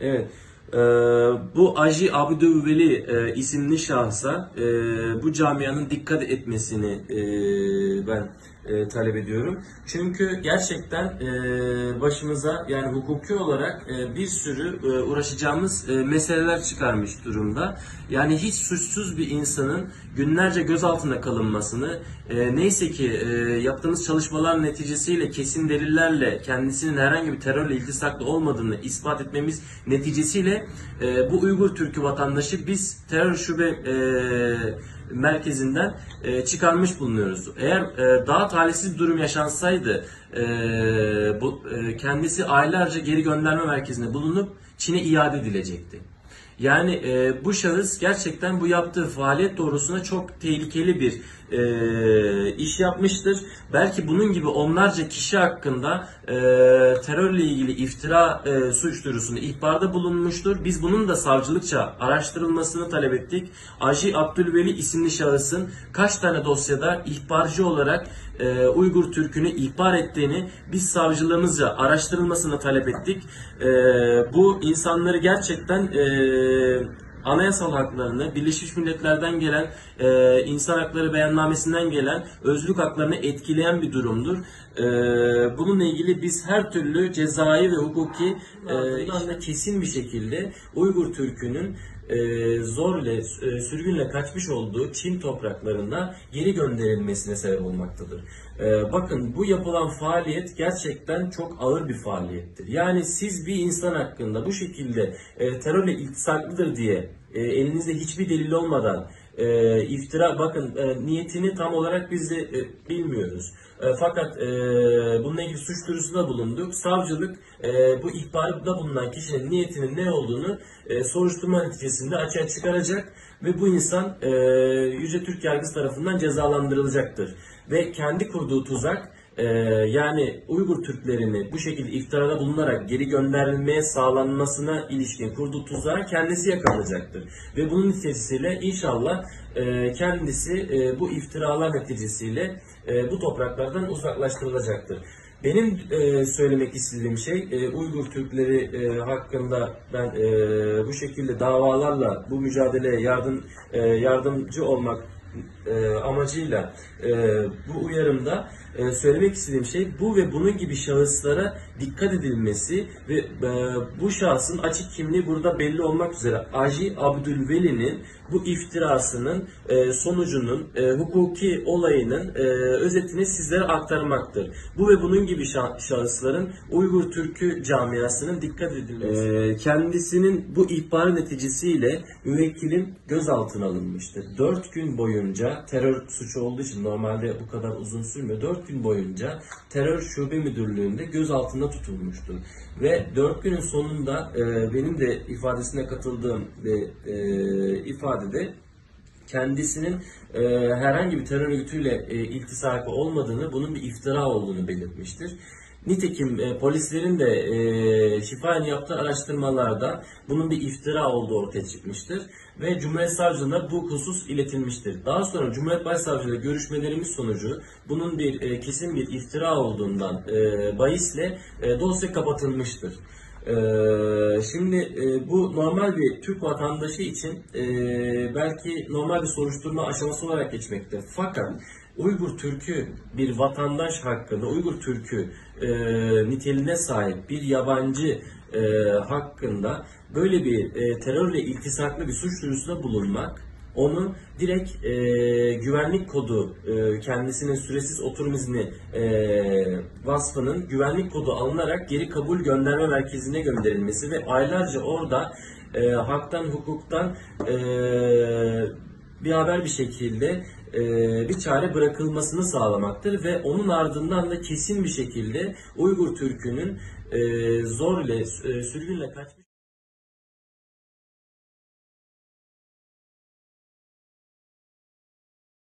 Evet. Ee, Bu Aji Abdülveli isimli şahsa bu camianın dikkat etmesini ben talep ediyorum. Çünkü gerçekten başımıza yani hukuki olarak bir sürü uğraşacağımız meseleler çıkarmış durumda. Yani hiç suçsuz bir insanın günlerce gözaltında kalınmasını, neyse ki yaptığımız çalışmalar neticesiyle kesin delillerle kendisinin herhangi bir terörle iltisaklı olmadığını ispat etmemiz neticesiyle bu Uygur Türk'ü vatandaşı biz terör şube merkezinden çıkarmış bulunuyoruz. Eğer daha talihsiz bir durum yaşansaydı kendisi aylarca geri gönderme merkezinde bulunup Çin'e iade edilecekti. Yani bu şahıs gerçekten bu yaptığı faaliyet doğrusuna çok tehlikeli bir iş yapmıştır. Belki bunun gibi onlarca kişi hakkında terörle ilgili iftira suç duyurusunda ihbarda bulunmuştur. Biz bunun da savcılıkça araştırılmasını talep ettik. Aji Abdülveli isimli şahısın kaç tane dosyada ihbarcı olarak Uygur Türk'ünü ihbar ettiğini biz savcılığımızca araştırılmasını talep ettik. Bu insanları gerçekten anayasal haklarını, Birleşmiş Milletler'den gelen insan hakları beyannamesinden gelen özlük haklarını etkileyen bir durumdur. Bununla ilgili biz her türlü cezai ve hukuki kesin bir şekilde Uygur Türk'ünün zorla, sürgünle kaçmış olduğu Çin topraklarına geri gönderilmesine sebep olmaktadır. Bakın bu yapılan faaliyet gerçekten çok ağır bir faaliyettir. Yani siz bir insan hakkında bu şekilde terörle iltisaklıdır diye elinizde hiçbir delil olmadan iftira, bakın niyetini tam olarak biz de bilmiyoruz. Fakat bununla ilgili suç duyurusunda bulunduk. Savcılık bu ihbarda bulunan kişinin niyetinin ne olduğunu soruşturma neticesinde açığa çıkaracak ve bu insan Yüce Türk Yargısı tarafından cezalandırılacaktır. Ve kendi kurduğu tuzak yani Uygur Türklerini bu şekilde iftirada bulunarak geri gönderilmeye sağlanmasına ilişkin kurduğu tuzağa kendisi yakalanacaktır. Ve bunun neticesiyle inşallah kendisi bu iftiralar neticesiyle bu topraklardan uzaklaştırılacaktır. Benim söylemek istediğim şey Uygur Türkleri hakkında ben bu şekilde davalarla bu mücadeleye yardımcı olmak amacıyla bu uyarımda söylemek istediğim şey bu ve bunun gibi şahıslara dikkat edilmesi ve bu şahsın açık kimliği burada belli olmak üzere Aji Abdülveli'nin bu iftirasının sonucunun hukuki olayının özetini sizlere aktarmaktır. Bu ve bunun gibi şahısların Uygur Türk'ü camiasının dikkat edilmesi. Kendisinin bu ihbarı neticesiyle müvekkilim gözaltına alınmıştır. 4 gün boyunca terör suçu olduğu için normalde bu kadar uzun sürmüyor. 4 gün boyunca terör şube müdürlüğünde gözaltında tutulmuştur. Ve 4 günün sonunda benim de ifadesine katıldığım ifadede kendisinin herhangi bir terör örgütüyle iltisakı olmadığını, bunun bir iftira olduğunu belirtmiştir. Nitekim polislerin de şifayen yaptığı araştırmalarda bunun bir iftira olduğu ortaya çıkmıştır ve Cumhuriyet Savcılığına bu husus iletilmiştir. Daha sonra Cumhuriyet Başsavcılığıyla görüşmelerimiz sonucu bunun kesin bir iftira olduğundan bahisle dosya kapatılmıştır. Şimdi bu normal bir Türk vatandaşı için belki normal bir soruşturma aşaması olarak geçmekte. Fakat Uygur Türk'ü bir vatandaş hakkında, Uygur Türk'ü niteliğine sahip bir yabancı hakkında böyle bir terörle iltisaklı bir suç duyurusunda bulunmak, onu direkt güvenlik kodu, kendisinin süresiz oturum izni vasfının güvenlik kodu alınarak geri kabul gönderme merkezine gönderilmesi ve aylarca orada haktan hukuktan bir haber bir şekilde bir çare bırakılmasını sağlamaktır ve onun ardından da kesin bir şekilde Uygur Türk'ünün zorla, sürgünle kaçmış